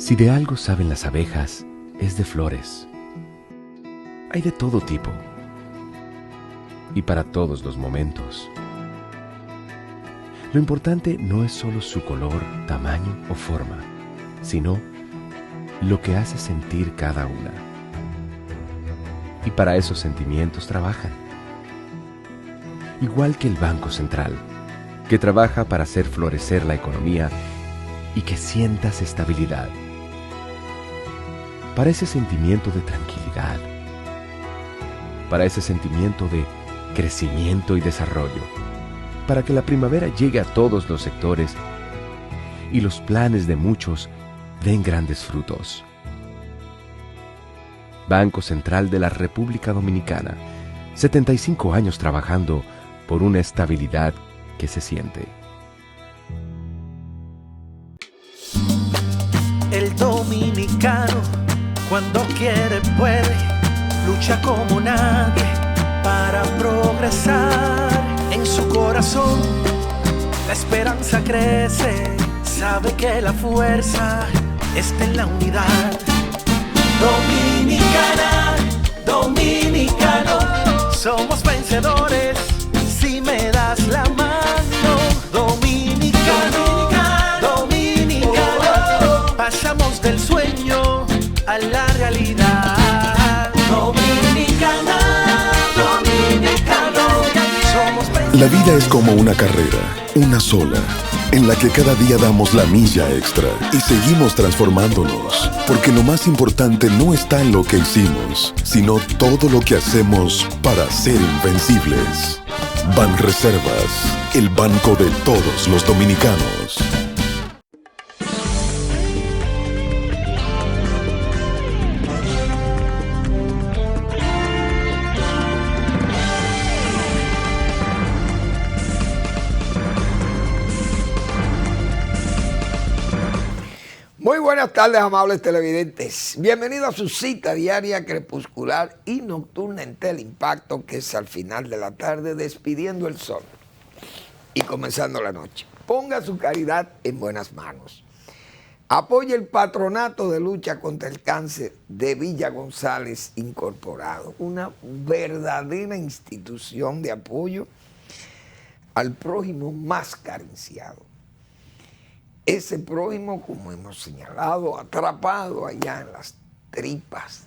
Si de algo saben las abejas, es de flores. Hay de todo tipo y para todos los momentos. Lo importante no es solo su color, tamaño o forma, sino lo que hace sentir cada una. Y para esos sentimientos trabajan. Igual que el Banco Central, que trabaja para hacer florecer la economía y que sientas estabilidad. Para ese sentimiento de tranquilidad. Para ese sentimiento de crecimiento y desarrollo. Para que la primavera llegue a todos los sectores y los planes de muchos den grandes frutos. Banco Central de la República Dominicana, 75 años trabajando por una estabilidad que se siente. El dominicano, cuando quiere puede, lucha como nadie para progresar. En su corazón la esperanza crece, sabe que la fuerza está en la unidad. Dominicana, dominicano, somos vencedores si me das la mano. Dominicano, dominicano, pasamos del sueño a la realidad. Dominicana, dominicano, somos vencedores. La vida es como una carrera, una sola, en la que cada día damos la milla extra y seguimos transformándonos, porque lo más importante no está en lo que hicimos, sino todo lo que hacemos para ser invencibles. Banreservas, el banco de todos los dominicanos. Muy buenas tardes, amables televidentes. Bienvenidos a su cita diaria, crepuscular y nocturna en Teleimpacto, que es al final de la tarde, despidiendo el sol y comenzando la noche. Ponga su caridad en buenas manos. Apoye el Patronato de Lucha contra el Cáncer de Villa González Incorporado, una verdadera institución de apoyo al prójimo más carenciado. Ese prójimo, como hemos señalado, atrapado allá en las tripas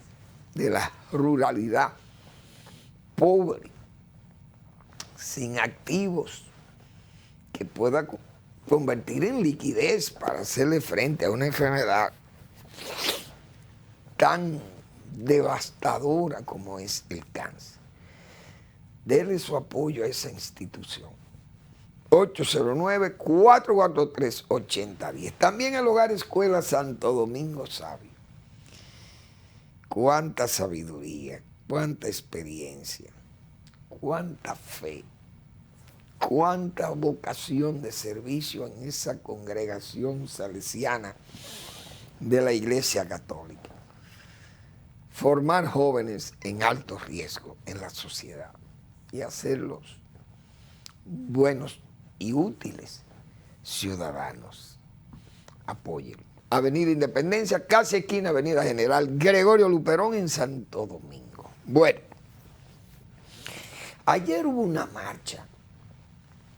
de la ruralidad, pobre, sin activos, que pueda convertir en liquidez para hacerle frente a una enfermedad tan devastadora como es el cáncer. Dele su apoyo a esa institución. 809-443-8010. También el Hogar Escuela Santo Domingo Sabio. Cuánta sabiduría, cuánta experiencia, cuánta fe, cuánta vocación de servicio en esa congregación salesiana de la Iglesia Católica. Formar jóvenes en alto riesgo en la sociedad y hacerlos buenos y útiles ciudadanos. Apóyenlo. Avenida Independencia, casi esquina Avenida General Gregorio Luperón en Santo Domingo. Bueno, ayer hubo una marcha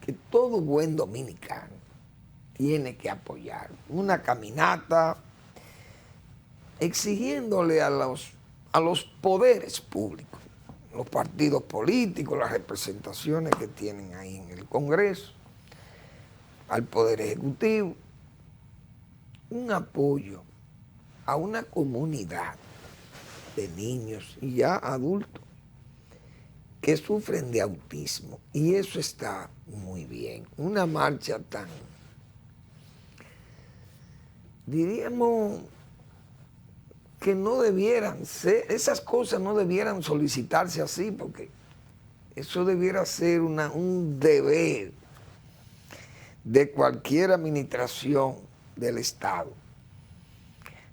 que todo buen dominicano tiene que apoyar. Una caminata exigiéndole a los poderes públicos, los partidos políticos, las representaciones que tienen ahí en el Congreso, al Poder Ejecutivo, un apoyo a una comunidad de niños y ya adultos que sufren de autismo. Y eso está muy bien. Una marcha tan, diríamos, que no debieran ser, esas cosas no debieran solicitarse así, porque eso debiera ser un deber de cualquier administración del Estado,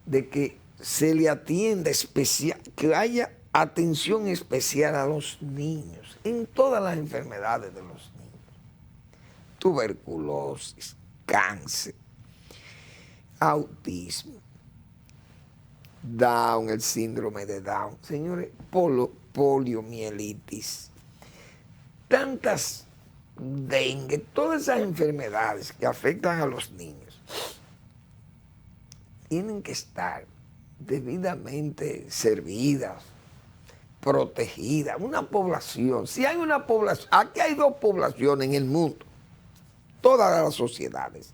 de que se le atienda especial, que haya atención especial a los niños, en todas las enfermedades de los niños, tuberculosis, cáncer, autismo, Down, el síndrome de Down, señores, poliomielitis, tantas dengue, todas esas enfermedades que afectan a los niños tienen que estar debidamente servidas, protegidas. Una población, si hay una población, aquí hay dos poblaciones en el mundo, todas las sociedades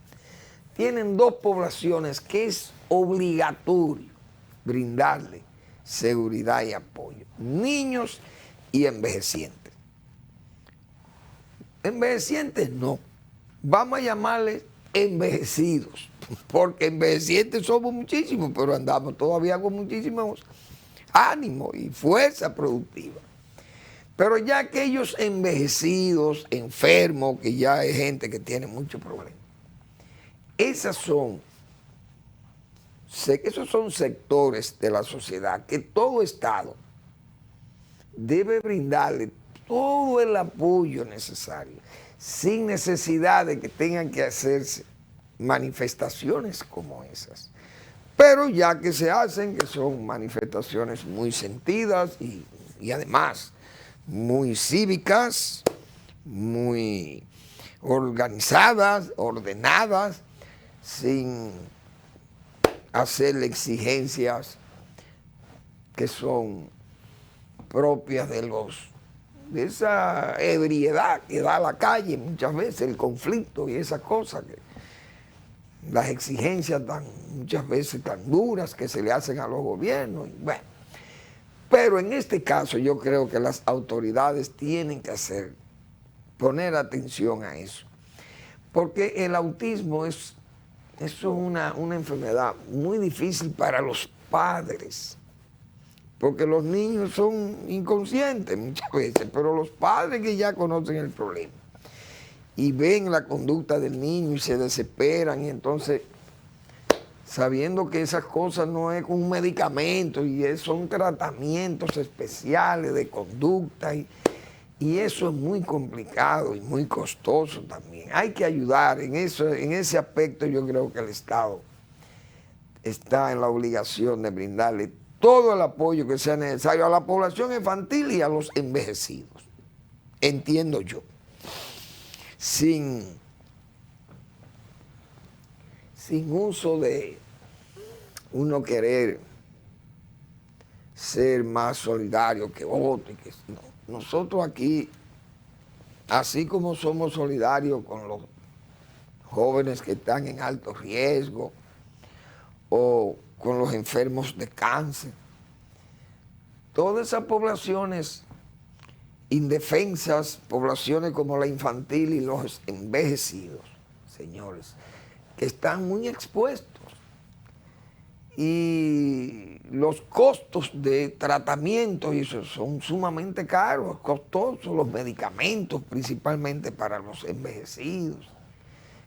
tienen dos poblaciones que es obligatorio brindarle seguridad y apoyo: niños y envejecientes. Envejecientes no, vamos a llamarles envejecidos, porque envejecientes somos muchísimos, pero andamos todavía con muchísimos ánimo y fuerza productiva. Pero ya aquellos envejecidos, enfermos, que ya hay gente que tiene muchos problemas, esos son sectores de la sociedad que todo Estado debe brindarle todo el apoyo necesario, sin necesidad de que tengan que hacerse manifestaciones como esas. Pero ya que se hacen, que son manifestaciones muy sentidas y además muy cívicas, muy organizadas, ordenadas, sin hacerle exigencias que son propias de esa ebriedad que da la calle muchas veces, el conflicto y esas cosas, las exigencias muchas veces tan duras que se le hacen a los gobiernos. Bueno, pero en este caso yo creo que las autoridades tienen que poner atención a eso, porque el autismo es una enfermedad muy difícil para los padres, porque los niños son inconscientes muchas veces, pero los padres que ya conocen el problema y ven la conducta del niño y se desesperan, y entonces, sabiendo que esas cosas no es con un medicamento, son tratamientos especiales de conducta, y eso es muy complicado y muy costoso también. Hay que ayudar en ese aspecto. Yo creo que el Estado está en la obligación de brindarle todo el apoyo que sea necesario a la población infantil y a los envejecidos, entiendo yo, sin uso de uno querer ser más solidario que otro. No. Nosotros aquí, así como somos solidarios con los jóvenes que están en alto riesgo o con los enfermos de cáncer, todas esas poblaciones indefensas, poblaciones como la infantil y los envejecidos, señores, que están muy expuestos, y los costos de tratamiento y eso son sumamente caros, costosos, los medicamentos principalmente para los envejecidos,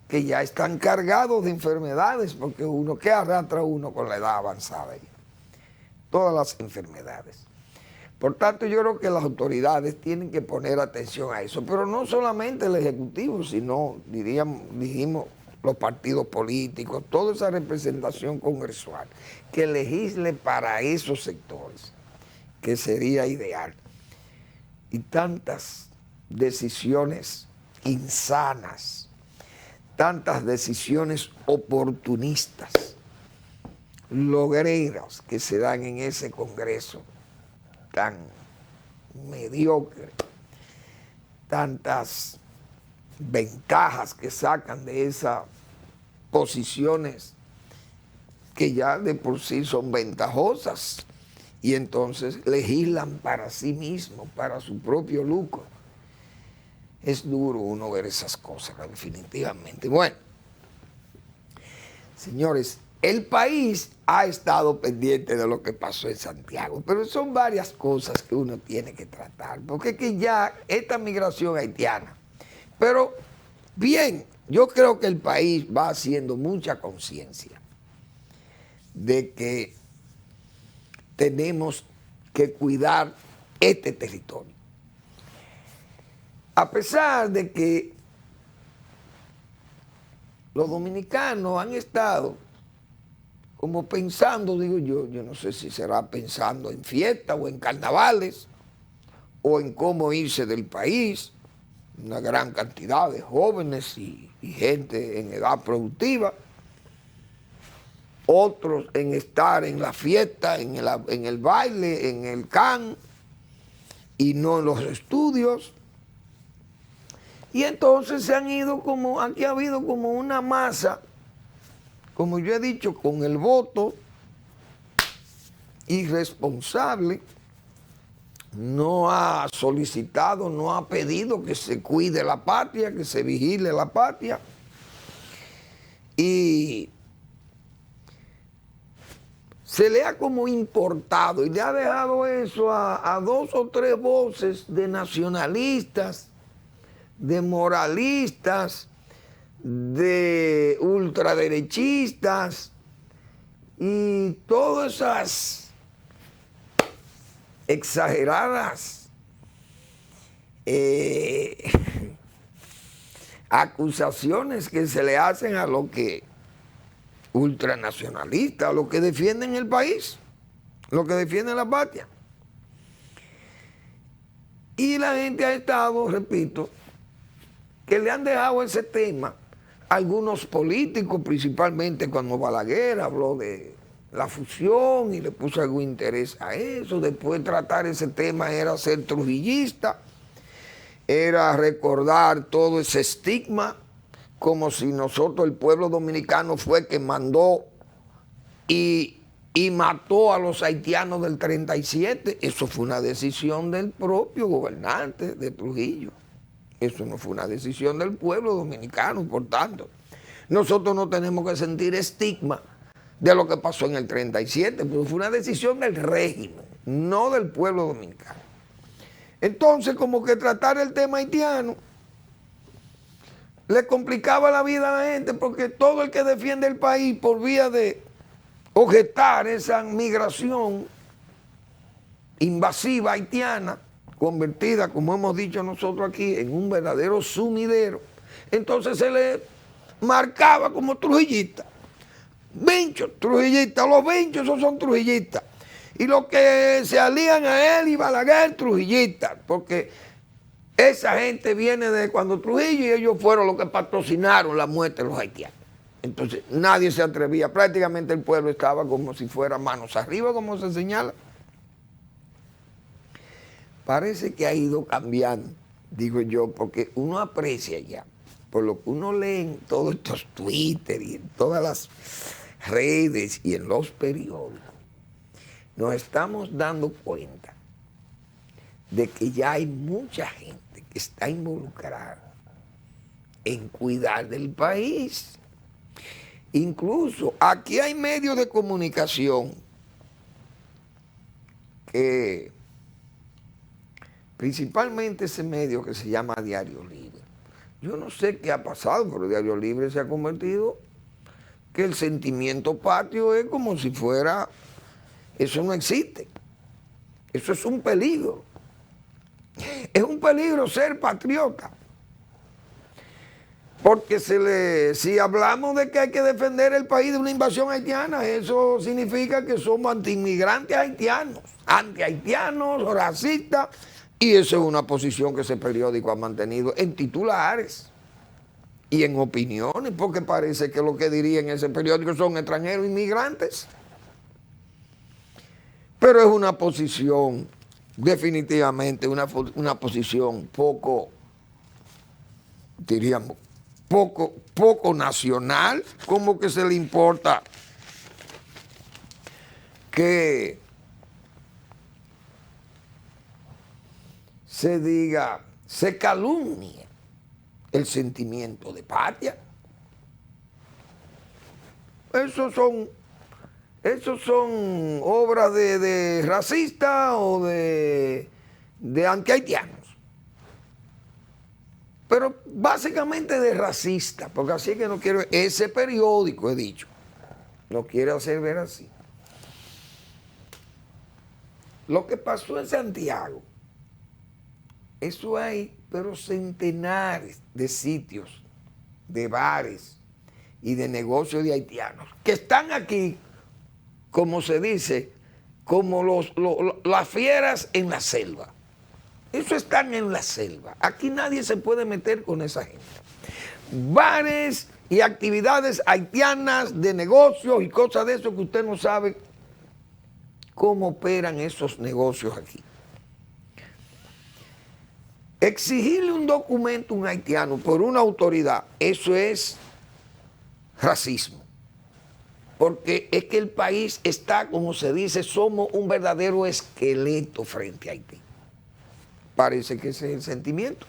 que ya están cargados de enfermedades, porque ¿qué arrastra uno con la edad avanzada ya? Todas las enfermedades. Por tanto, yo creo que las autoridades tienen que poner atención a eso, pero no solamente el Ejecutivo, sino, dijimos, los partidos políticos, toda esa representación congresual, que legisle para esos sectores, que sería ideal. Y tantas decisiones insanas, tantas decisiones oportunistas, logreras que se dan en ese Congreso tan mediocre, tantas ventajas que sacan de esas posiciones que ya de por sí son ventajosas, y entonces legislan para sí mismos, para su propio lucro. Es duro uno ver esas cosas, definitivamente. Bueno, señores, el país ha estado pendiente de lo que pasó en Santiago, pero son varias cosas que uno tiene que tratar, porque es que ya esta migración haitiana, pero bien, yo creo que el país va haciendo mucha conciencia de que tenemos que cuidar este territorio. A pesar de que los dominicanos han estado como pensando, digo yo no sé si será pensando en fiestas o en carnavales, o en cómo irse del país, una gran cantidad de jóvenes y gente en edad productiva, otros en estar en la fiesta, en el baile, en el can, y no en los estudios. Y entonces se han ido como, aquí ha habido como una masa, como yo he dicho, con el voto irresponsable, no ha solicitado, no ha pedido que se cuide la patria, que se vigile la patria. Y se le ha como importado y le ha dejado eso a dos o tres voces de nacionalistas, de moralistas, de ultraderechistas y todas esas exageradas acusaciones que se le hacen a los que ultranacionalistas, a los que defienden el país, los que defienden la patria. Y la gente ha estado, repito, que le han dejado ese tema a algunos políticos, principalmente cuando Balaguer habló de la fusión y le puso algún interés a eso. Después tratar ese tema era ser trujillista, era recordar todo ese estigma, como si nosotros, el pueblo dominicano, fue que mandó y mató a los haitianos del 37. Eso fue una decisión del propio gobernante de Trujillo. Eso no fue una decisión del pueblo dominicano. Por tanto, nosotros no tenemos que sentir estigma de lo que pasó en el 37, pero fue una decisión del régimen, no del pueblo dominicano. Entonces, como que tratar el tema haitiano le complicaba la vida a la gente, porque todo el que defiende el país por vía de objetar esa migración invasiva haitiana, convertida, como hemos dicho nosotros aquí, en un verdadero sumidero, entonces se le marcaba como trujillista. Vinchos, trujillistas, los vinchos esos son trujillistas. Y los que se alían a él y Balaguer, trujillistas, porque esa gente viene de cuando Trujillo, y ellos fueron los que patrocinaron la muerte de los haitianos. Entonces nadie se atrevía, prácticamente el pueblo estaba como si fuera manos arriba, como se señala. Parece que ha ido cambiando, digo yo, porque uno aprecia ya, por lo que uno lee en todos estos Twitter y en todas las redes y en los periódicos, nos estamos dando cuenta de que ya hay mucha gente que está involucrada en cuidar del país. Incluso aquí hay medios de comunicación que, principalmente ese medio que se llama Diario Libre. Yo no sé qué ha pasado, pero Diario Libre se ha convertido que el sentimiento patrio es como si fuera, eso no existe. Eso es un peligro. Es un peligro ser patriota. Porque si hablamos de que hay que defender el país de una invasión haitiana, eso significa que somos anti-inmigrantes haitianos, anti-haitianos, racistas, y esa es una posición que ese periódico ha mantenido en titulares y en opiniones, porque parece que lo que diría en ese periódico son extranjeros inmigrantes. Pero es una posición, definitivamente, una posición poco, diríamos, poco nacional. Como que se le importa que se diga, se calumnia el sentimiento de patria. Esos son obras de racistas o de antihaitianos. Pero básicamente de racistas, porque así es que no quiero, ese periódico, he dicho, no quiere hacer ver así. Lo que pasó en Santiago, eso hay, pero centenares de sitios, de bares y de negocios de haitianos que están aquí como se dice, como las fieras en la selva. Eso están en la selva. Aquí nadie se puede meter con esa gente. Bares y actividades haitianas de negocios y cosas de eso que usted no sabe cómo operan esos negocios aquí. Exigirle un documento a un haitiano por una autoridad, eso es racismo. Porque es que el país está, como se dice, somos un verdadero esqueleto frente a Haití. Parece que ese es el sentimiento.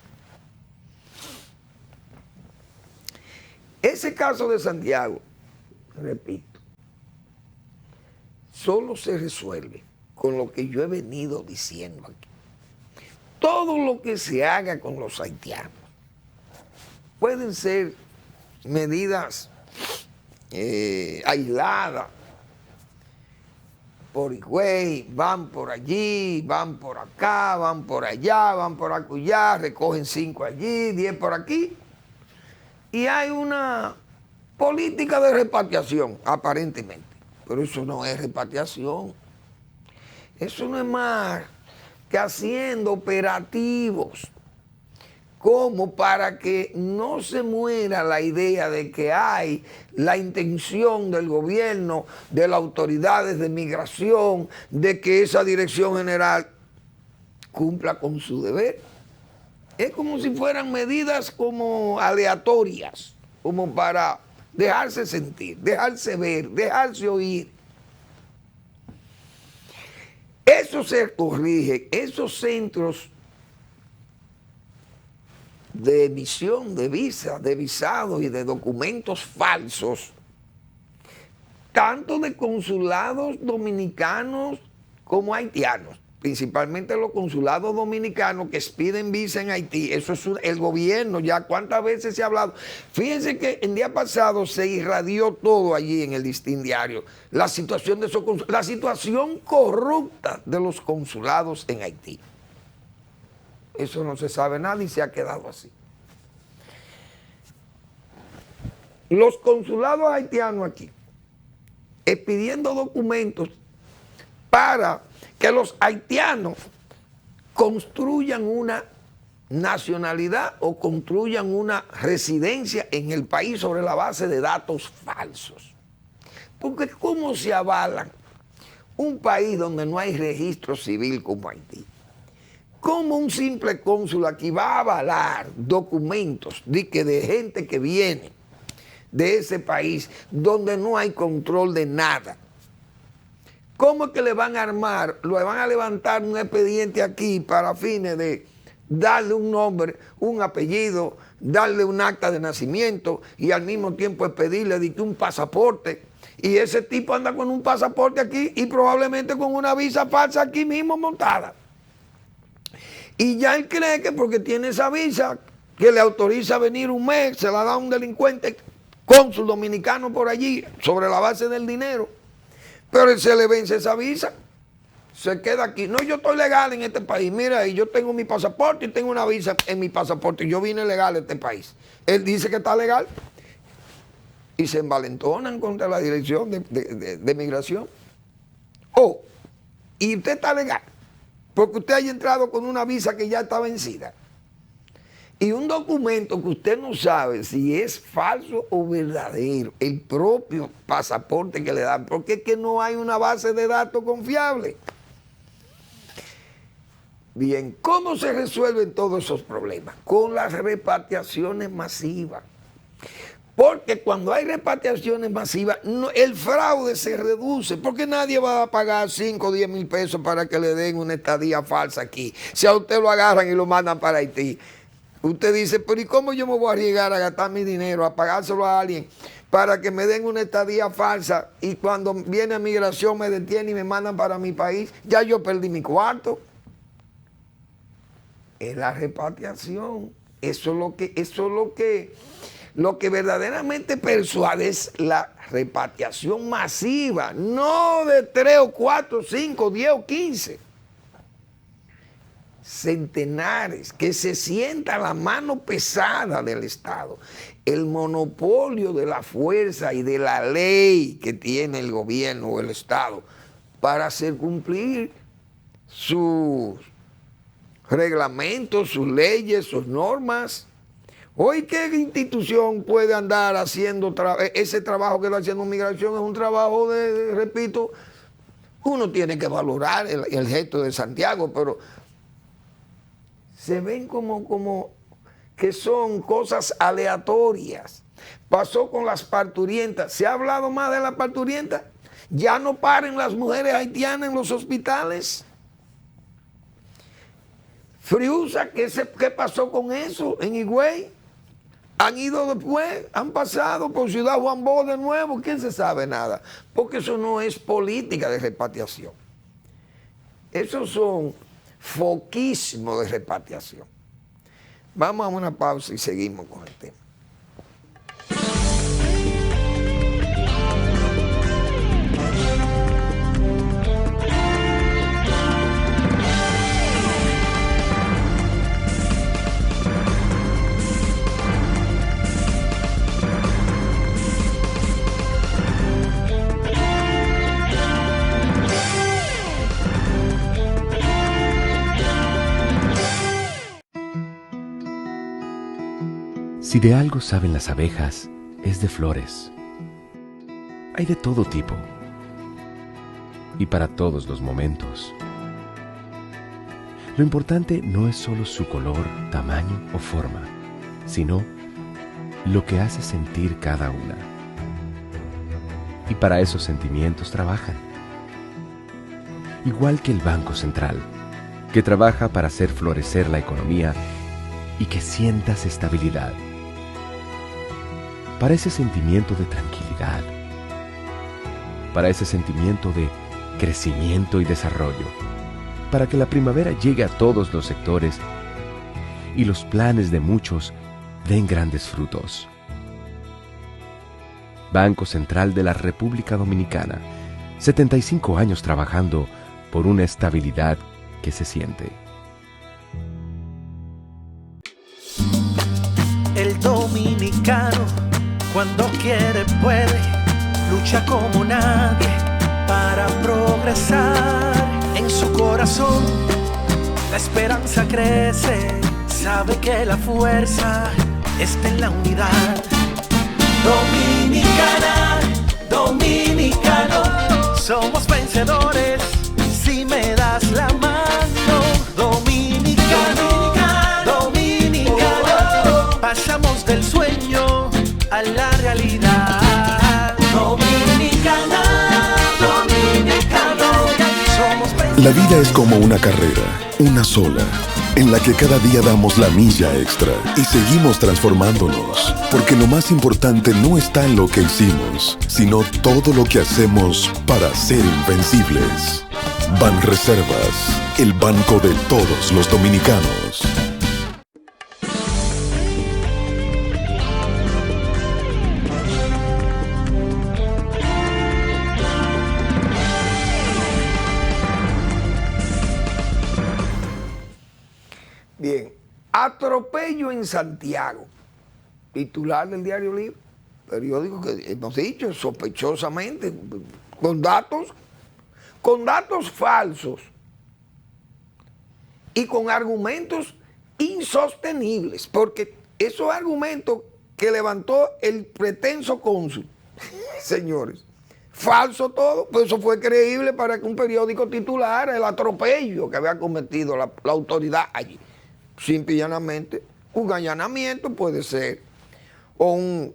Ese caso de Santiago, repito, solo se resuelve con lo que yo he venido diciendo aquí. Todo lo que se haga con los haitianos pueden ser medidas aisladas. Por Higüey, van por allí, van por acá, van por allá, van por acullá, recogen 5 allí, 10 por aquí. Y hay una política de repatriación, aparentemente. Pero eso no es repatriación. Eso no es más que haciendo operativos como para que no se muera la idea de que hay la intención del gobierno, de las autoridades de migración, de que esa dirección general cumpla con su deber. Es como si fueran medidas como aleatorias, como para dejarse sentir, dejarse ver, dejarse oír. Eso se corrige, esos centros de emisión de visas, de visados y de documentos falsos, tanto de consulados dominicanos como haitianos, principalmente los consulados dominicanos que expiden visa en Haití. Eso es el gobierno, ya cuántas veces se ha hablado. Fíjense que el día pasado se irradió todo allí en el Listín Diario, la situación de esos consulados, la situación corrupta de los consulados en Haití. Eso no se sabe nada y se ha quedado así. Los consulados haitianos aquí, pidiendo documentos para que los haitianos construyan una nacionalidad o construyan una residencia en el país sobre la base de datos falsos. Porque ¿cómo se avalan un país donde no hay registro civil como Haití? ¿Cómo un simple cónsul aquí va a avalar documentos de gente que viene de ese país donde no hay control de nada? ¿Cómo es que le van a armar, le van a levantar un expediente aquí para fines de darle un nombre, un apellido, darle un acta de nacimiento y al mismo tiempo pedirle un pasaporte? Y ese tipo anda con un pasaporte aquí y probablemente con una visa falsa aquí mismo montada. Y ya él cree que porque tiene esa visa que le autoriza a venir un mes, se la da a un delincuente cónsul dominicano por allí, sobre la base del dinero. Pero él se le vence esa visa, se queda aquí. No, yo estoy legal en este país. Mira, y yo tengo mi pasaporte y tengo una visa en mi pasaporte. Yo vine legal a este país. Él dice que está legal y se envalentonan contra la dirección de migración. Oh, y usted está legal porque usted haya entrado con una visa que ya está vencida. Y un documento que usted no sabe si es falso o verdadero, el propio pasaporte que le dan, porque es que no hay una base de datos confiable. Bien, ¿cómo se resuelven todos esos problemas? Con las repatriaciones masivas. Porque cuando hay repatriaciones masivas, el fraude se reduce, porque nadie va a pagar 5 o 10 mil pesos para que le den una estadía falsa aquí. Si a usted lo agarran y lo mandan para Haití, usted dice, pero ¿y cómo yo me voy a arriesgar a gastar mi dinero, a pagárselo a alguien para que me den una estadía falsa y cuando viene a migración me detienen y me mandan para mi país? Ya yo perdí mi cuarto. Es la repatriación. Eso es lo que verdaderamente persuade es la repatriación masiva, no de 3 o 4, 5, 10 o 15. centenares, que se sienta la mano pesada del Estado, el monopolio de la fuerza y de la ley que tiene el gobierno o el Estado para hacer cumplir sus reglamentos, sus leyes, sus normas. Hoy, ¿qué institución puede andar haciendo ese trabajo que está haciendo migración? Es un trabajo repito, uno tiene que valorar el gesto de Santiago, pero se ven como que son cosas aleatorias. Pasó con las parturientas. ¿Se ha hablado más de las parturientas? Ya no paren las mujeres haitianas en los hospitales. Friusa, ¿qué pasó con eso en Higüey? Han ido después, han pasado por Ciudad Juan Bó de nuevo. ¿Quién se sabe nada? Porque eso no es política de repatriación. Esos son foquismo de repatriación. Vamos a una pausa y seguimos con el tema. Si de algo saben las abejas, es de flores. Hay de todo tipo y para todos los momentos. Lo importante no es solo su color, tamaño o forma, sino lo que hace sentir cada una. Y para esos sentimientos trabajan. Igual que el Banco Central, que trabaja para hacer florecer la economía y que sientas estabilidad. Para ese sentimiento de tranquilidad, para ese sentimiento de crecimiento y desarrollo, para que la primavera llegue a todos los sectores y los planes de muchos den grandes frutos. Banco Central de la República Dominicana, 75 años trabajando por una estabilidad que se siente. El dominicano, cuando quiere puede, lucha como nadie para progresar. En su corazón la esperanza crece, sabe que la fuerza está en la unidad. Dominicana, dominicano, somos vencedores si me das la mano. Dominicano, dominicano, pasamos del sueño a la realidad. Dominicana, dominicano, somos vencedores. La vida es como una carrera, una sola, en la que cada día damos la milla extra y seguimos transformándonos, porque lo más importante no está en lo que hicimos, sino todo lo que hacemos para ser invencibles. Banreservas, el banco de todos los dominicanos. Bien, atropello en Santiago, titular del Diario Libre, periódico que hemos dicho sospechosamente, con datos falsos y con argumentos insostenibles, porque esos argumentos que levantó el pretenso cónsul, señores, falso todo, pues eso fue creíble para que un periódico titulara el atropello que había cometido la autoridad allí. Simple y llanamente, un allanamiento puede ser, o un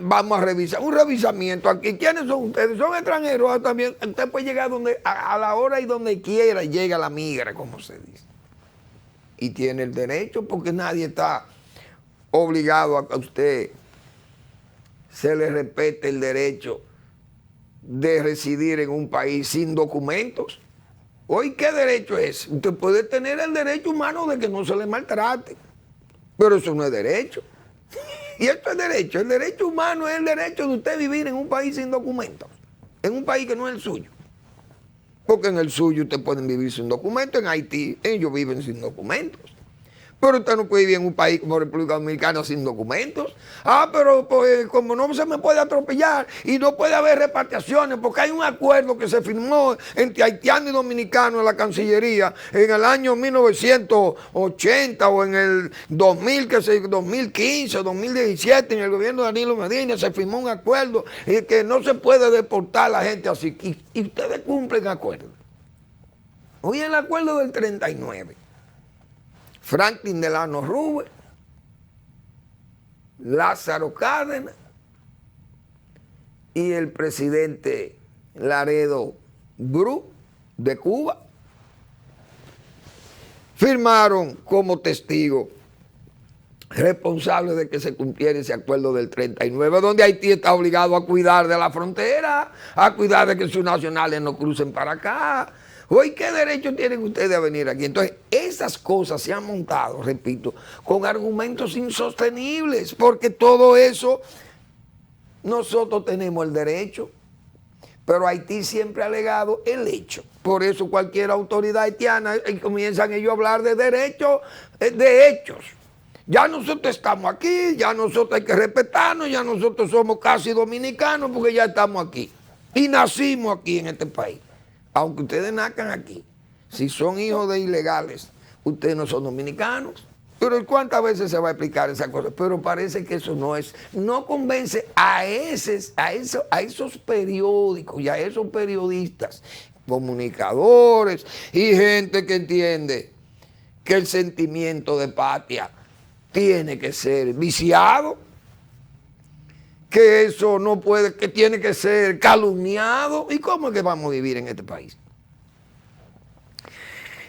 vamos a revisar, un revisamiento aquí. ¿Quiénes son ustedes? ¿Son extranjeros? También usted puede llegar a la hora y donde quiera, llega la migra, como se dice. Y tiene el derecho, porque nadie está obligado a que a usted se le respete el derecho de residir en un país sin documentos. Hoy, ¿qué derecho es? Usted puede tener el derecho humano de que no se le maltrate, pero eso no es derecho. Y esto es derecho. El derecho humano es el derecho de usted vivir en un país sin documentos, en un país que no es el suyo. Porque en el suyo ustedes pueden vivir sin documentos, en Haití ellos viven sin documentos. Pero usted no puede vivir en un país como República Dominicana sin documentos. Pero pues, como no se me puede atropellar y no puede haber repatriaciones, porque hay un acuerdo que se firmó entre haitianos y dominicanos en la Cancillería en el año 1980 o en el 2015 o 2017, en el gobierno de Danilo Medina, se firmó un acuerdo y que no se puede deportar a la gente así. Y ustedes cumplen acuerdos. Hoy el acuerdo del 39. Franklin Delano Roosevelt, Lázaro Cárdenas y el presidente Laredo Bru de Cuba firmaron como testigo responsable de que se cumpliera ese acuerdo del 39, donde Haití está obligado a cuidar de la frontera, a cuidar de que sus nacionales no crucen para acá. Hoy, ¿qué derecho tienen ustedes a venir aquí? Entonces, esas cosas se han montado, repito, con argumentos insostenibles, porque todo eso nosotros tenemos el derecho, pero Haití siempre ha alegado el hecho. Por eso cualquier autoridad haitiana comienzan ellos a hablar de derechos, de hechos. Ya nosotros estamos aquí, ya nosotros hay que respetarnos, ya nosotros somos casi dominicanos porque ya estamos aquí. Y nacimos aquí en este país. Aunque ustedes nazcan aquí, si son hijos de ilegales, ustedes no son dominicanos. Pero ¿cuántas veces se va a explicar esa cosa? Pero parece que eso no convence a esos periódicos y a esos periodistas, comunicadores y gente que entiende que el sentimiento de patria tiene que ser viciado, que eso no puede, que tiene que ser calumniado. ¿Y cómo es que vamos a vivir en este país?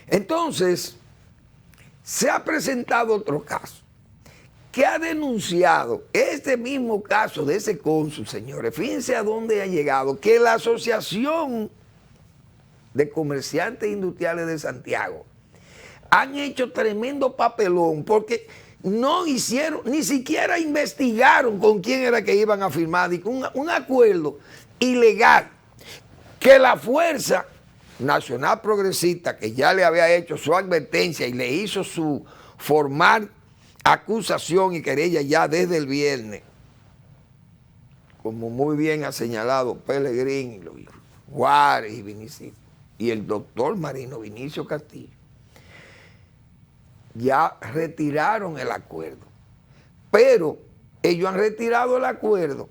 Entonces, se ha presentado otro caso que ha denunciado este mismo caso de ese cónsul, señores. Fíjense a dónde ha llegado, que la Asociación de Comerciantes Industriales de Santiago han hecho tremendo papelón porque no hicieron, ni siquiera investigaron con quién era que iban a firmar un acuerdo ilegal que la Fuerza Nacional Progresista, que ya le había hecho su advertencia y le hizo su formal acusación y querella ya desde el viernes, como muy bien ha señalado Pellegrini, Juárez y Vinicio, y el doctor Marino Vinicio Castillo, ya retiraron el acuerdo. Pero ellos han retirado el acuerdo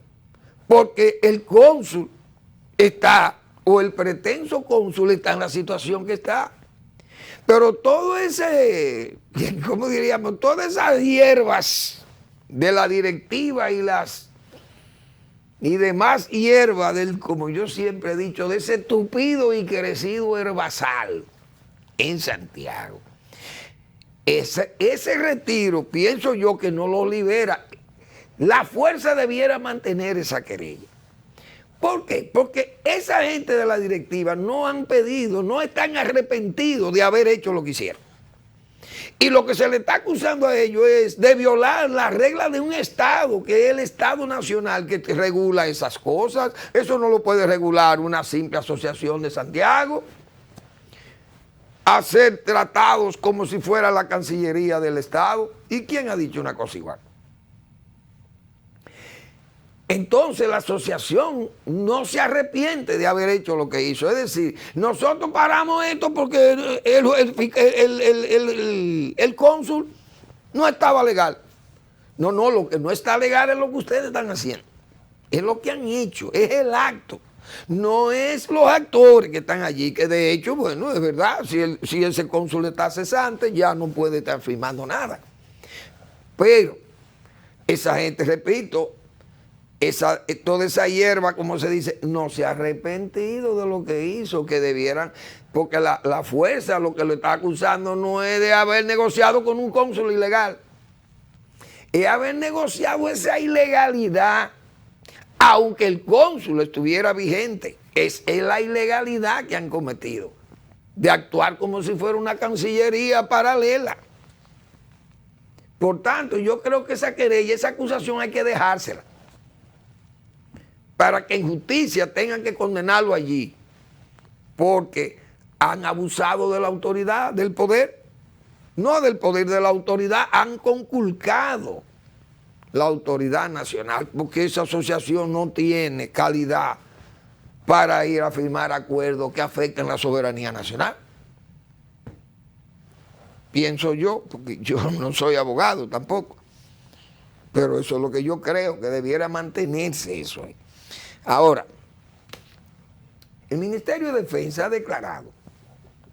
porque el cónsul está, o el pretenso cónsul está en la situación que está. Pero todo ese, ¿cómo diríamos? Todas esas hierbas de la directiva y demás hierbas del, como yo siempre he dicho, de ese tupido y crecido herbazal en Santiago. Ese retiro, pienso yo que no lo libera. La fuerza debiera mantener esa querella. ¿Por qué? Porque esa gente de la directiva no han pedido, no están arrepentidos de haber hecho lo que hicieron. Y lo que se le está acusando a ellos es de violar las reglas de un Estado, que es el Estado Nacional que regula esas cosas. Eso no lo puede regular una simple asociación de Santiago. Hacer tratados como si fuera la Cancillería del Estado. ¿Y quién ha dicho una cosa igual? Entonces la asociación no se arrepiente de haber hecho lo que hizo. Es decir, nosotros paramos esto porque el cónsul no estaba legal. No, lo que no está legal es lo que ustedes están haciendo. Es lo que han hecho, es el acto. No es los actores que están allí, que de hecho, bueno, es verdad, si ese cónsul está cesante, ya no puede estar firmando nada. Pero esa gente, repito, toda esa hierba, como se dice, no se ha arrepentido de lo que hizo, que debieran, porque la fuerza lo que lo está acusando no es de haber negociado con un cónsul ilegal, es haber negociado esa ilegalidad. Aunque el cónsul estuviera vigente, es la ilegalidad que han cometido, de actuar como si fuera una cancillería paralela. Por tanto, yo creo que esa querella, esa acusación hay que dejársela, para que en justicia tengan que condenarlo allí. porque han abusado de la autoridad, del poder, no del poder de la autoridad, han conculcado la autoridad nacional, porque esa asociación no tiene calidad para ir a firmar acuerdos que afecten la soberanía nacional. Pienso yo, porque yo no soy abogado tampoco, pero eso es lo que yo creo, que debiera mantenerse eso ahí. Ahora, el Ministerio de Defensa ha declarado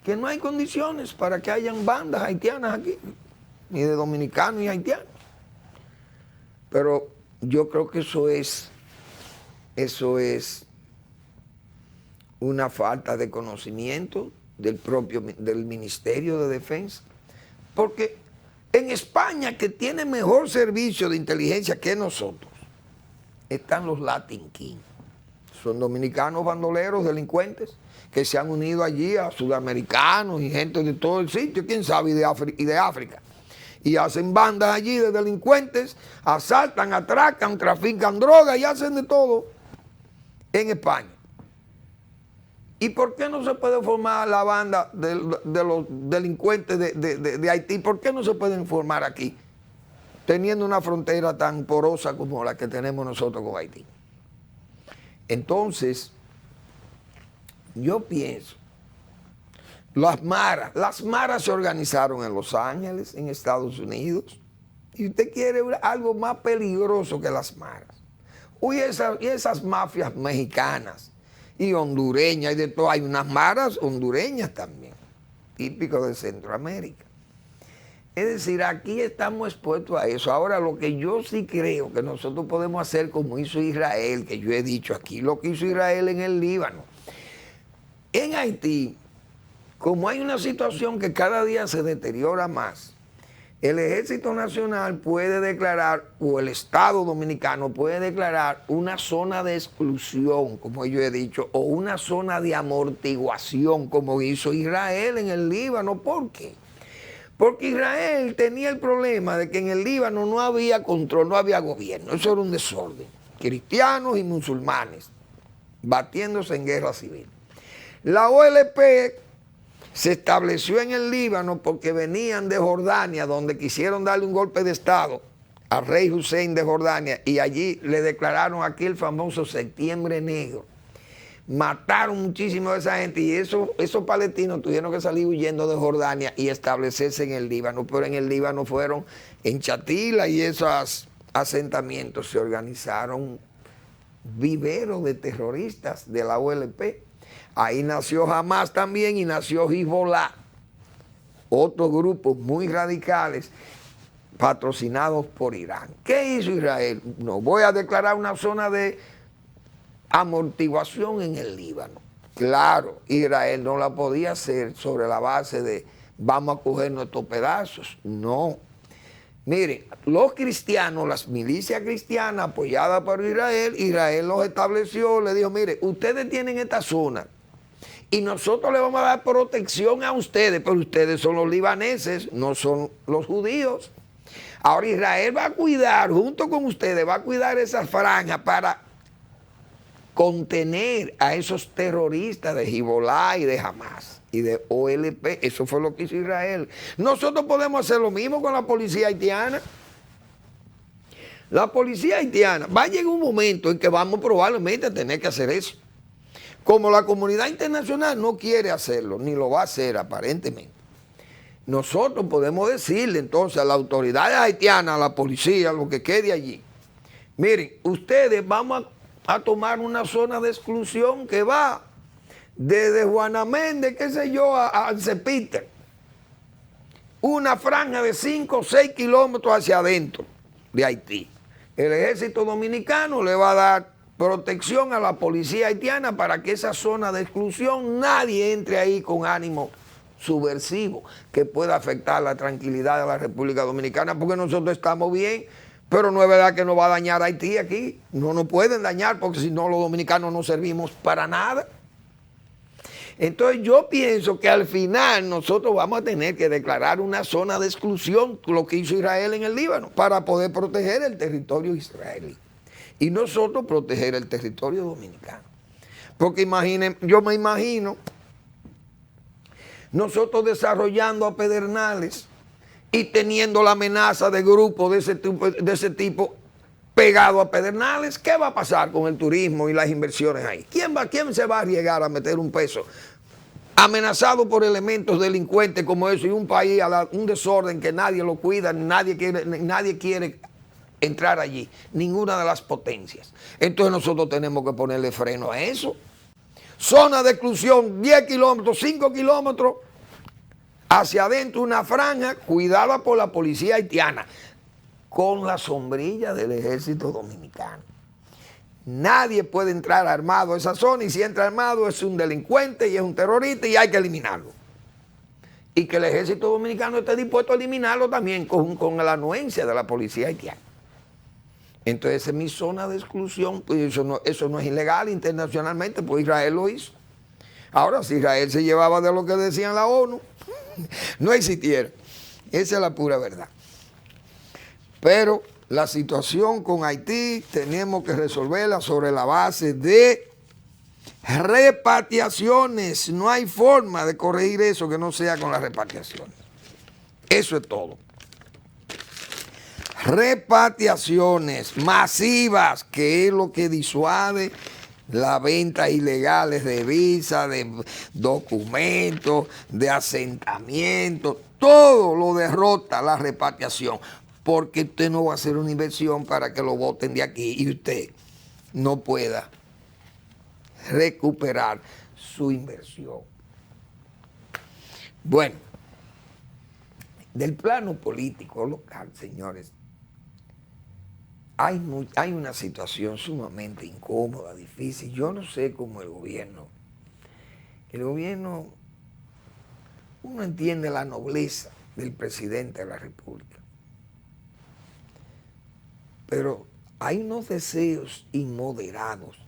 que no hay condiciones para que hayan bandas haitianas aquí, ni de dominicanos ni haitianos. Pero yo creo que eso es una falta de conocimiento del Ministerio de Defensa. Porque en España, que tiene mejor servicio de inteligencia que nosotros, están los Latin Kings. Son dominicanos bandoleros, delincuentes, que se han unido allí a sudamericanos y gente de todo el sitio, quién sabe, y de África. Y hacen bandas allí de delincuentes, asaltan, atracan, trafican drogas y hacen de todo en España. ¿Y por qué no se puede formar la banda de los delincuentes de Haití? ¿Por qué no se pueden formar aquí, teniendo una frontera tan porosa como la que tenemos nosotros con Haití? Entonces, yo pienso, las maras se organizaron en Los Ángeles, en Estados Unidos, y usted quiere algo más peligroso que las maras. Y esas mafias mexicanas y hondureñas y de todo, hay unas maras hondureñas también, típicos de Centroamérica. Es decir, aquí estamos expuestos a eso. Ahora, lo que yo sí creo que nosotros podemos hacer como hizo Israel, que yo he dicho aquí, lo que hizo Israel en el Líbano. En Haití, como hay una situación que cada día se deteriora más, el Ejército Nacional puede declarar, o el Estado Dominicano puede declarar una zona de exclusión, como yo he dicho, o una zona de amortiguación, como hizo Israel en el Líbano. ¿Por qué? Porque Israel tenía el problema de que en el Líbano no había control, no había gobierno. Eso era un desorden. Cristianos y musulmanes batiéndose en guerra civil. La OLP se estableció en el Líbano porque venían de Jordania, donde quisieron darle un golpe de Estado al rey Hussein de Jordania, y allí le declararon aquí el famoso Septiembre Negro. Mataron muchísimo de esa gente, y esos palestinos tuvieron que salir huyendo de Jordania y establecerse en el Líbano. Pero en el Líbano fueron en Chatila, y esos asentamientos se organizaron viveros de terroristas de la OLP. Ahí nació Hamas también, y nació Hezbollah, otros grupos muy radicales patrocinados por Irán. ¿Qué hizo Israel? No, voy a declarar una zona de amortiguación en el Líbano. Claro, Israel no la podía hacer sobre la base de vamos a coger nuestros pedazos. No. Miren, los cristianos, las milicias cristianas apoyadas por Israel los estableció, le dijo, mire, ustedes tienen esta zona y nosotros le vamos a dar protección a ustedes, pero ustedes son los libaneses, no son los judíos. Ahora Israel va a cuidar, junto con ustedes, va a cuidar esa franja para contener a esos terroristas de Hezbollah y de Hamas y de OLP. Eso fue lo que hizo Israel. Nosotros podemos hacer lo mismo con la policía haitiana. La policía haitiana, va a llegar un momento en que vamos probablemente a tener que hacer eso. Como la comunidad internacional no quiere hacerlo, ni lo va a hacer aparentemente, nosotros podemos decirle entonces a las autoridades haitianas, a la policía, lo que quede allí, miren, ustedes vamos a tomar una zona de exclusión que va desde Juana Méndez, qué sé yo, a Cepiter, una franja de 5 o 6 kilómetros hacia adentro de Haití. El ejército dominicano le va a dar protección a la policía haitiana para que esa zona de exclusión nadie entre ahí con ánimo subversivo que pueda afectar la tranquilidad de la República Dominicana, porque nosotros estamos bien, pero no es verdad que nos va a dañar Haití aquí. No nos pueden dañar, porque si no los dominicanos no servimos para nada. Entonces yo pienso que al final nosotros vamos a tener que declarar una zona de exclusión, lo que hizo Israel en el Líbano, para poder proteger el territorio israelí. Y nosotros proteger el territorio dominicano. Porque imaginen, yo me imagino nosotros desarrollando a Pedernales y teniendo la amenaza de grupos de ese tipo pegado a Pedernales, ¿qué va a pasar con el turismo y las inversiones ahí? ¿Quién se va a arriesgar a meter un peso? Amenazado por elementos delincuentes como eso y un país, un desorden que nadie lo cuida, nadie quiere entrar allí, ninguna de las potencias. Entonces nosotros tenemos que ponerle freno a eso. Zona de exclusión, 10 kilómetros, 5 kilómetros, hacia adentro una franja cuidada por la policía haitiana, con la sombrilla del ejército dominicano. Nadie puede entrar armado a esa zona y si entra armado es un delincuente y es un terrorista y hay que eliminarlo. Y que el ejército dominicano esté dispuesto a eliminarlo también con la anuencia de la policía haitiana. Entonces esa es mi zona de exclusión, pues eso no es ilegal internacionalmente, pues Israel lo hizo. Ahora, si Israel se llevaba de lo que decían la ONU, no existiera. Esa es la pura verdad. Pero la situación con Haití tenemos que resolverla sobre la base de repatriaciones. No hay forma de corregir eso que no sea con las repatriaciones. Eso es todo. Repatriaciones masivas, que es lo que disuade las ventas ilegales de visa, de documentos, de asentamientos, todo lo derrota la repatriación, porque usted no va a hacer una inversión para que lo voten de aquí y usted no pueda recuperar su inversión. Bueno, del plano político local, señores, hay una situación sumamente incómoda, difícil. Yo no sé cómo el gobierno, uno entiende la nobleza del presidente de la República, pero hay unos deseos inmoderados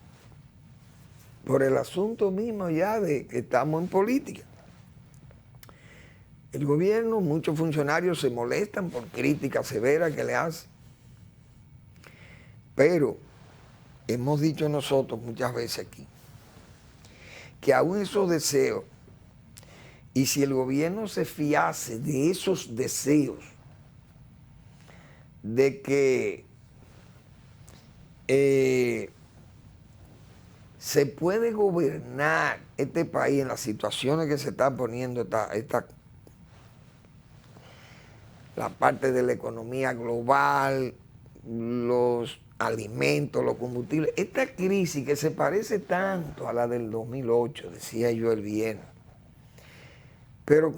por el asunto mismo ya de que estamos en política. El gobierno, muchos funcionarios se molestan por críticas severas que le hacen. Pero hemos dicho nosotros muchas veces aquí que aún esos deseos, y si el gobierno se fiase de esos deseos, de que se puede gobernar este país en las situaciones que se están poniendo la parte de la economía global, los alimentos, los combustibles, esta crisis que se parece tanto a la del 2008, decía yo el viernes, pero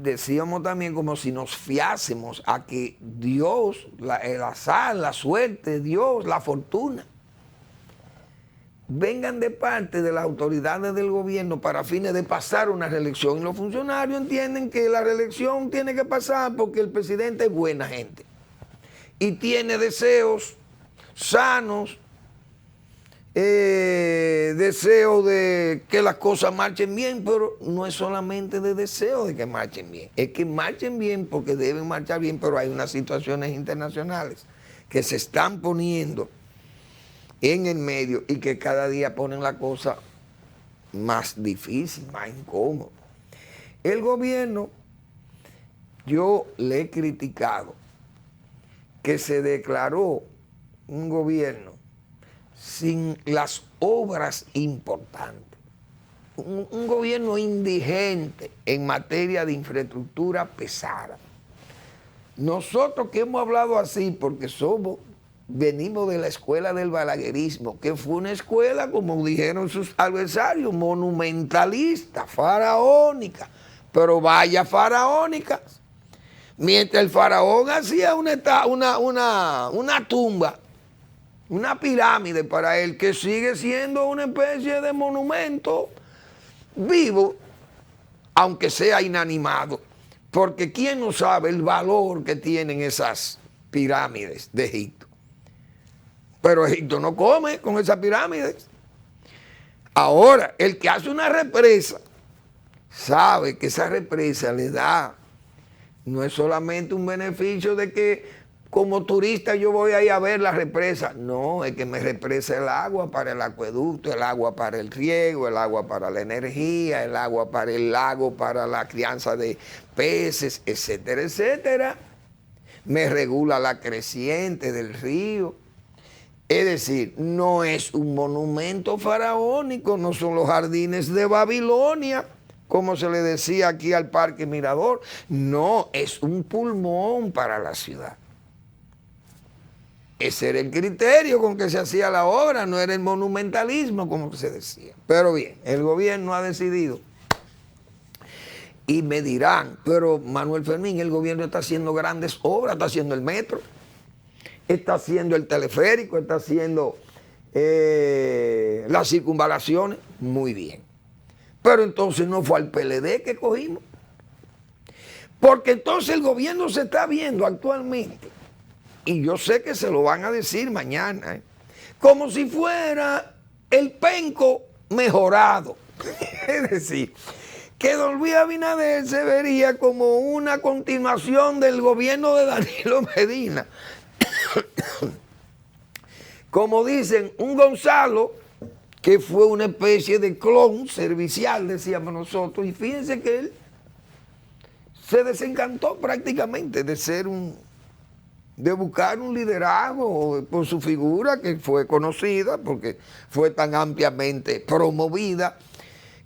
decíamos también como si nos fiásemos a que Dios, el azar, la suerte, Dios, la fortuna, vengan de parte de las autoridades del gobierno para fines de pasar una reelección. Y los funcionarios entienden que la reelección tiene que pasar porque el presidente es buena gente y tiene deseos sanos, deseo de que las cosas marchen bien, pero no es solamente de deseo de que marchen bien, es que marchen bien porque deben marchar bien, pero hay unas situaciones internacionales que se están poniendo en el medio y que cada día ponen la cosa más difícil, más incómoda. El gobierno, yo le he criticado que se declaró un gobierno sin las obras importantes, un gobierno indigente en materia de infraestructura pesada. Nosotros que hemos hablado así porque venimos de la escuela del balaguerismo, que fue una escuela, como dijeron sus adversarios, monumentalista, faraónica, pero vaya faraónica. Mientras el faraón hacía una tumba, una pirámide para él, que sigue siendo una especie de monumento vivo, aunque sea inanimado, porque ¿quién no sabe el valor que tienen esas pirámides de Egipto? Pero Egipto no come con esas pirámides. Ahora, el que hace una represa sabe que esa represa le da, no es solamente un beneficio de que como turista yo voy ahí a ver la represa. No, es que me represa el agua para el acueducto, el agua para el riego, el agua para la energía, el agua para el lago, para la crianza de peces, etcétera, etcétera. Me regula la creciente del río. Es decir, no es un monumento faraónico, no son los jardines de Babilonia, como se le decía aquí al Parque Mirador. No, es un pulmón para la ciudad. Ese era el criterio con que se hacía la obra, no era el monumentalismo como se decía. Pero bien, el gobierno ha decidido. Y me dirán, pero Manuel Fermín, el gobierno está haciendo grandes obras, está haciendo el metro, está haciendo el teleférico, está haciendo las circunvalaciones. Muy bien. Pero entonces no fue al PLD que cogimos. Porque entonces el gobierno se está viendo actualmente, y yo sé que se lo van a decir mañana, como si fuera el penco mejorado. Es decir, que don Luis Abinader se vería como una continuación del gobierno de Danilo Medina. Como dicen, un Gonzalo que fue una especie de clon servicial, decíamos nosotros, y fíjense que él se desencantó prácticamente de buscar un liderazgo por su figura, que fue conocida porque fue tan ampliamente promovida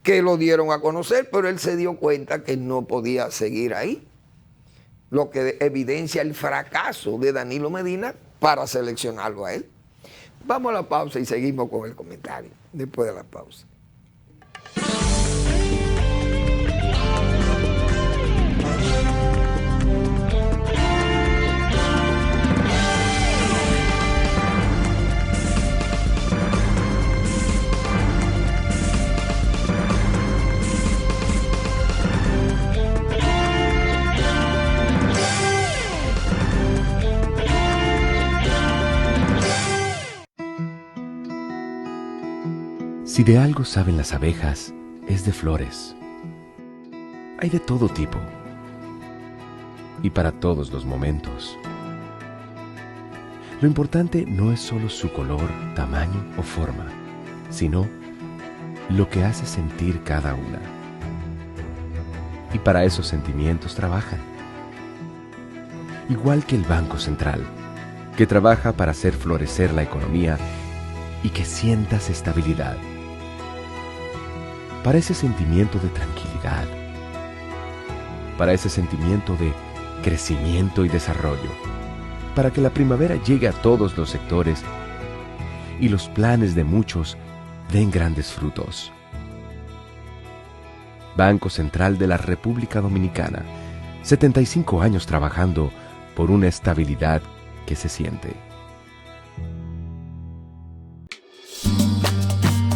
que lo dieron a conocer, pero él se dio cuenta que no podía seguir ahí, lo que evidencia el fracaso de Danilo Medina para seleccionarlo a él. Vamos a la pausa y seguimos con el comentario después de la pausa. Si de algo saben las abejas, es de flores. Hay de todo tipo y para todos los momentos. Lo importante no es solo su color, tamaño o forma, sino lo que hace sentir cada una. Y para esos sentimientos trabajan. Igual que el Banco Central, que trabaja para hacer florecer la economía y que sientas estabilidad. Para ese sentimiento de tranquilidad, para ese sentimiento de crecimiento y desarrollo, para que la primavera llegue a todos los sectores y los planes de muchos den grandes frutos. Banco Central de la República Dominicana, 75 años trabajando por una estabilidad que se siente.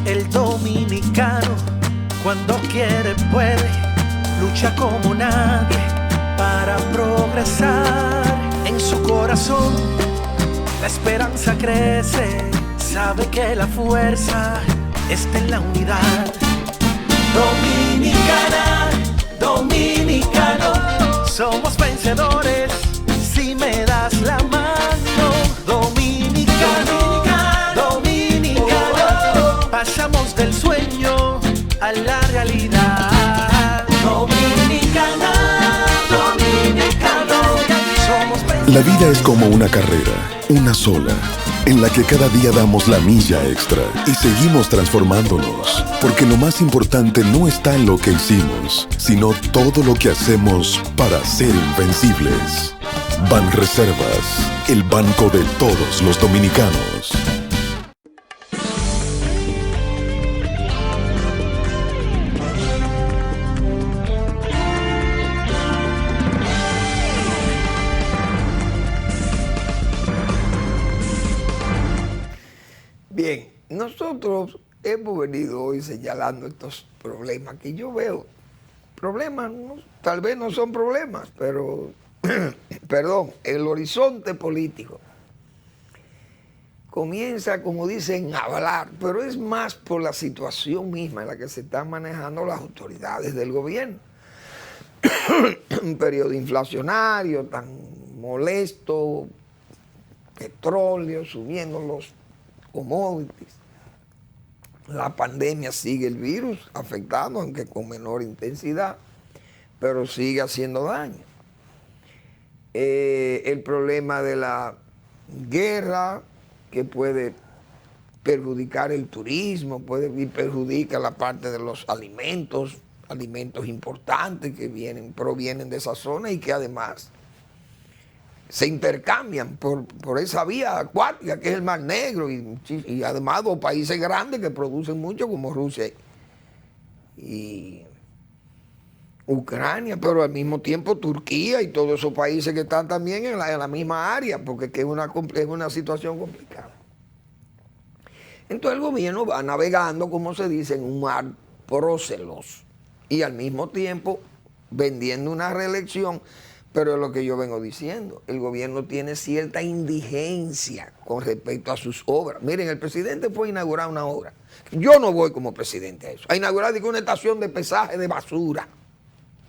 El dominicano, cuando quiere puede, lucha como nadie para progresar. En su corazón la esperanza crece, sabe que la fuerza está en la unidad. Dominicana, dominicano, somos vencedores si me das la mano. Dominicano, dominicano, pasamos del sueño a la realidad. Dominicana, dominicano, somos vencedores. La vida es como una carrera, una sola, en la que cada día damos la milla extra y seguimos transformándonos, porque lo más importante no está en lo que hicimos, sino todo lo que hacemos para ser invencibles. Banreservas, el banco de todos los dominicanos. Bien, nosotros hemos venido hoy señalando estos problemas que yo veo. Problemas, tal vez no son problemas, pero, perdón, el horizonte político comienza, como dicen, a hablar, pero es más por la situación misma en la que se están manejando las autoridades del gobierno. Un periodo inflacionario tan molesto, petróleo, subiendo los commodities. La pandemia sigue el virus afectando, aunque con menor intensidad, pero sigue haciendo daño. El problema de la guerra, que puede perjudicar el turismo, y perjudica la parte de los alimentos importantes que provienen de esa zona y que además se intercambian por esa vía acuática que es el Mar Negro y además dos países grandes que producen mucho como Rusia y Ucrania, pero al mismo tiempo Turquía y todos esos países que están también en la misma área, porque es una situación complicada. Entonces el gobierno va navegando, como se dice, en un mar proceloso y al mismo tiempo vendiendo una reelección. Pero es lo que yo vengo diciendo, el gobierno tiene cierta indigencia con respecto a sus obras. Miren, el presidente fue a inaugurar una obra. Yo no voy como presidente a eso. A inaugurar una estación de pesaje de basura.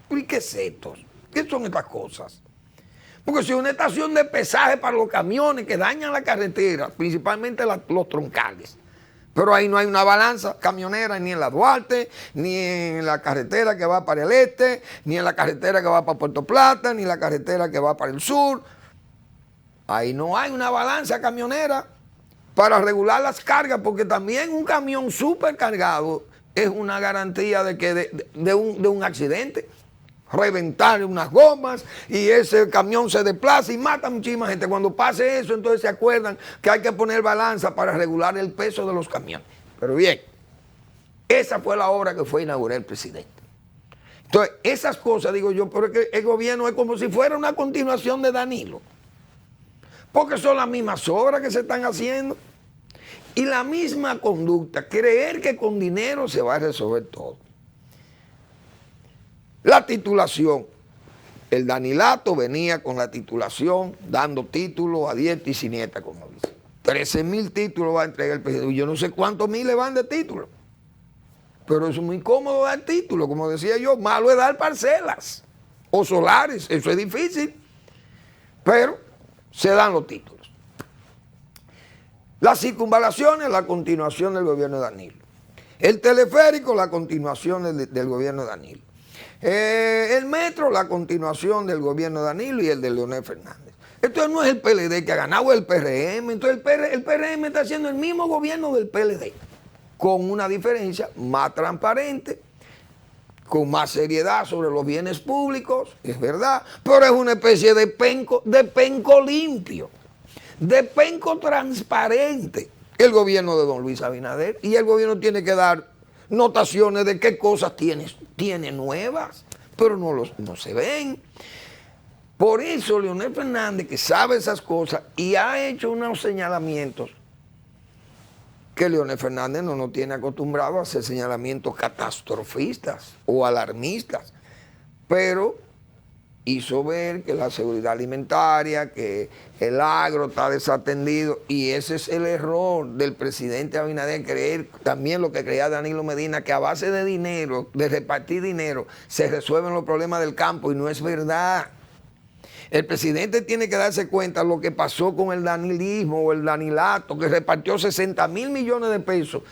¿Y qué es esto? ¿Qué son estas cosas? Porque si una estación de pesaje para los camiones que dañan la carretera, principalmente los troncales, pero ahí no hay una balanza camionera ni en la Duarte, ni en la carretera que va para el este, ni en la carretera que va para Puerto Plata, ni en la carretera que va para el sur. Ahí no hay una balanza camionera para regular las cargas, porque también un camión supercargado es una garantía de un accidente. Reventar unas gomas y ese camión se desplaza y mata a muchísima gente. Cuando pase eso, entonces se acuerdan que hay que poner balanza para regular el peso de los camiones. Pero bien, esa fue la obra que fue a inaugurar el presidente. Entonces, esas cosas, digo yo, pero es que el gobierno es como si fuera una continuación de Danilo. Porque son las mismas obras que se están haciendo. Y la misma conducta, creer que con dinero se va a resolver todo. La titulación, el Danilato venía con la titulación, dando títulos a diestra y siniestra, como dice. 13,000 títulos va a entregar el presidente. Yo no sé cuántos miles van de títulos. Pero es muy cómodo dar títulos, como decía yo. Malo es dar parcelas o solares. Eso es difícil. Pero se dan los títulos. Las circunvalaciones, la continuación del gobierno de Danilo. El teleférico, la continuación del gobierno de Danilo. El metro, la continuación del gobierno de Danilo y el de Leonel Fernández. Esto no es el PLD que ha ganado, el PRM. Entonces el PRM está haciendo el mismo gobierno del PLD, con una diferencia más transparente, con más seriedad sobre los bienes públicos, es verdad, pero es una especie de penco limpio, de penco transparente, el gobierno de don Luis Abinader. Y el gobierno tiene que dar notaciones de qué cosas tiene nuevas, pero no se ven. Por eso Leonel Fernández, que sabe esas cosas y ha hecho unos señalamientos que Leonel Fernández no nos tiene acostumbrado a hacer señalamientos catastrofistas o alarmistas, pero hizo ver que la seguridad alimentaria, que el agro está desatendido, y ese es el error del presidente Abinader, creer también lo que creía Danilo Medina, que a base de dinero, de repartir dinero, se resuelven los problemas del campo, y no es verdad. El presidente tiene que darse cuenta de lo que pasó con el danilismo o el danilato, que repartió 60,000 millones de pesos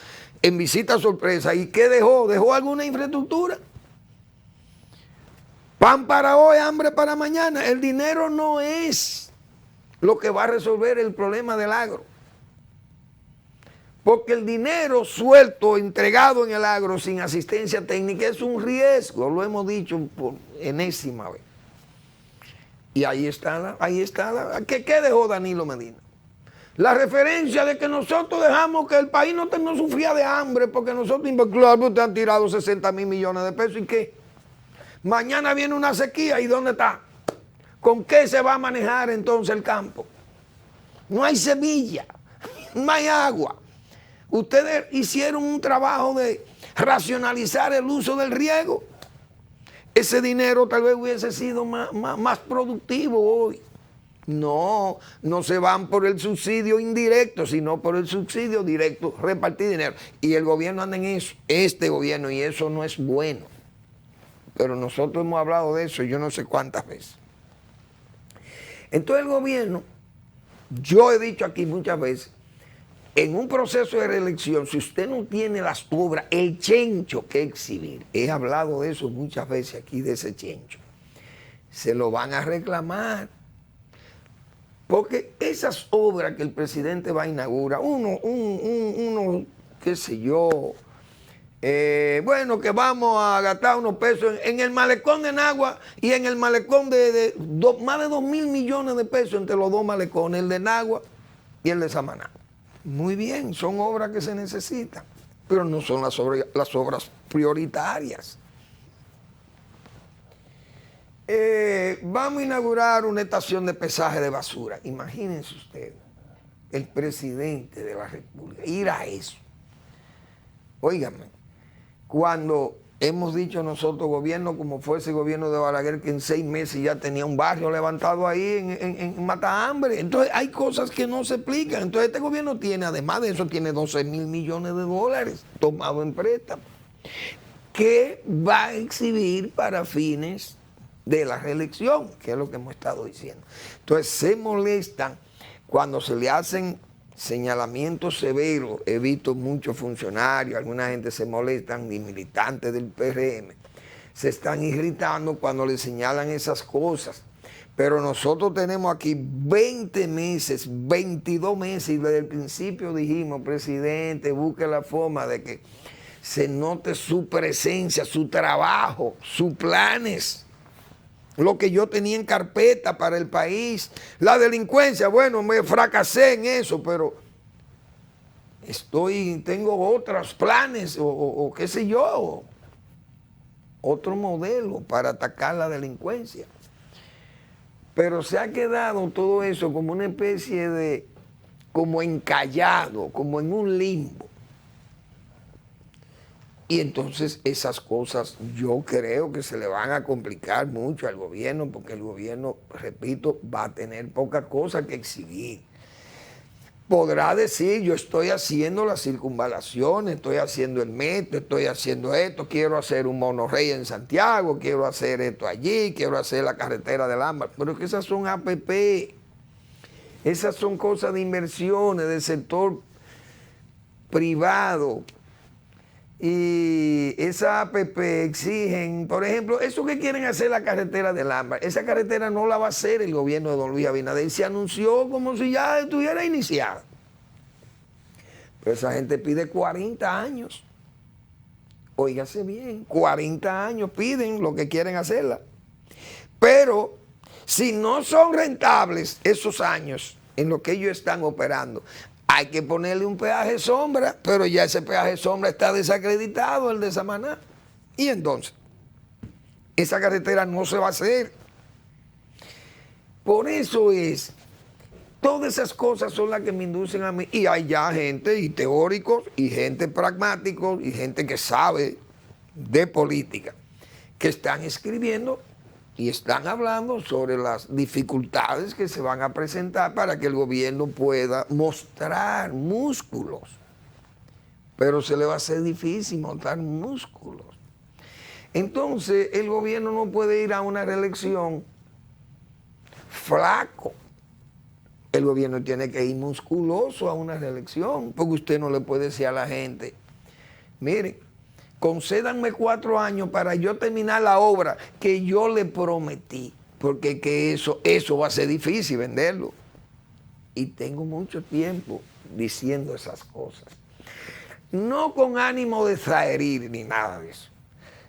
en visita sorpresa. ¿Y qué dejó? ¿Dejó alguna infraestructura? Pan para hoy, hambre para mañana. El dinero no es lo que va a resolver el problema del agro. Porque el dinero suelto, entregado en el agro sin asistencia técnica es un riesgo, lo hemos dicho por enésima vez. Y ahí está ¿Qué dejó Danilo Medina? La referencia de que nosotros dejamos que el país no sufría de hambre porque nosotros, claro, ustedes han tirado 60,000 millones de pesos, ¿y qué? Mañana viene una sequía, ¿y dónde está? ¿Con qué se va a manejar entonces el campo? No hay semilla, no hay agua. Ustedes hicieron un trabajo de racionalizar el uso del riego. Ese dinero tal vez hubiese sido más productivo hoy. No se van por el subsidio indirecto, sino por el subsidio directo, repartir dinero. Y el gobierno anda en eso, este gobierno, y eso no es bueno. Pero nosotros hemos hablado de eso yo no sé cuántas veces. Entonces el gobierno Yo he dicho aquí muchas veces, en un proceso de reelección, si usted no tiene las obras, el chencho que exhibir, he hablado de eso muchas veces aquí, de ese chencho, se lo van a reclamar. Porque esas obras que el presidente va a inaugurar, uno qué sé yo, bueno, que vamos a gastar unos pesos en el malecón en agua y en el malecón más de 2.000 millones de pesos entre los dos malecones, el de Nagua y el de Samaná. Muy bien, son obras que se necesitan, pero no son las obras prioritarias. Vamos a inaugurar una estación de pesaje de basura. Imagínense ustedes, el presidente de la República, ir a eso. Óigame, cuando hemos dicho nosotros, gobierno como fue ese gobierno de Balaguer, que en 6 meses ya tenía un barrio levantado ahí en Matahambre. Entonces hay cosas que no se explican. Entonces este gobierno tiene, además de eso, tiene 12.000 millones de dólares tomados en préstamo, que va a exhibir para fines de la reelección, que es lo que hemos estado diciendo. Entonces se molestan cuando se le hacen señalamientos severos. He visto muchos funcionarios, alguna gente se molestan, y militantes del PRM, se están irritando cuando le señalan esas cosas. Pero nosotros tenemos aquí 20 meses, 22 meses, y desde el principio dijimos, presidente, busque la forma de que se note su presencia, su trabajo, sus planes. Lo que yo tenía en carpeta para el país, la delincuencia, bueno, me fracasé en eso, pero tengo otros planes o qué sé yo, otro modelo para atacar la delincuencia. Pero se ha quedado todo eso como una especie de, como encallado, como en un limbo. Y entonces esas cosas yo creo que se le van a complicar mucho al gobierno, porque el gobierno, repito, va a tener poca cosa que exhibir. Podrá decir, yo estoy haciendo las circunvalaciones, estoy haciendo el metro, estoy haciendo esto, quiero hacer un monorrey en Santiago, quiero hacer esto allí, quiero hacer la carretera del Ámbar, pero es que esas son APP, esas son cosas de inversiones del sector privado. Y esas APP exigen, por ejemplo, eso que quieren hacer la carretera del Ámbar, esa carretera no la va a hacer el gobierno de don Luis Abinader, se anunció como si ya estuviera iniciada. Pero esa gente pide 40 años. Óigase bien, 40 años piden lo que quieren hacerla. Pero si no son rentables esos años en lo que ellos están operando, hay que ponerle un peaje sombra, pero ya ese peaje sombra está desacreditado, el de Samaná. Y entonces, esa carretera no se va a hacer. Por eso es, todas esas cosas son las que me inducen a mí. Y hay ya gente, y teóricos, y gente pragmáticos, y gente que sabe de política, que están escribiendo y están hablando sobre las dificultades que se van a presentar para que el gobierno pueda mostrar músculos. Pero se le va a hacer difícil mostrar músculos. Entonces, el gobierno no puede ir a una reelección flaco. El gobierno tiene que ir musculoso a una reelección, porque usted no le puede decir a la gente, mire, concédanme 4 años para yo terminar la obra que yo le prometí, porque que eso va a ser difícil venderlo. Y tengo mucho tiempo diciendo esas cosas. No con ánimo de zaherir ni nada de eso.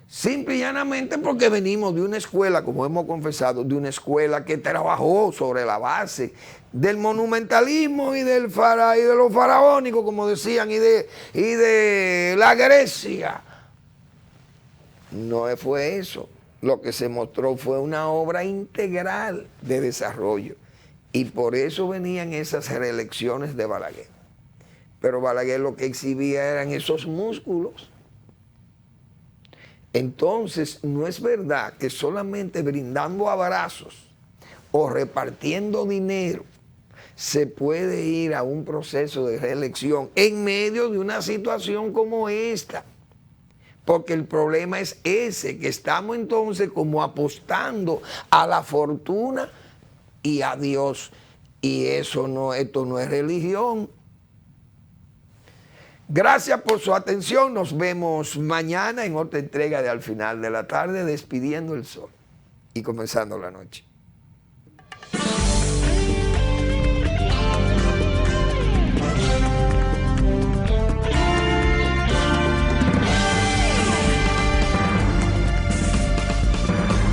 Simple y llanamente porque venimos de una escuela, como hemos confesado, de una escuela que trabajó sobre la base del monumentalismo y de lo faraónico, como decían, y de la Grecia. No fue eso. Lo que se mostró fue una obra integral de desarrollo. Y por eso venían esas reelecciones de Balaguer. Pero Balaguer lo que exhibía eran esos músculos. Entonces, no es verdad que solamente brindando abrazos o repartiendo dinero se puede ir a un proceso de reelección en medio de una situación como esta. Porque el problema es ese, que estamos entonces como apostando a la fortuna y a Dios. Y esto no es religión. Gracias por su atención. Nos vemos mañana en otra entrega de Al Final de la Tarde, despidiendo el sol y comenzando la noche.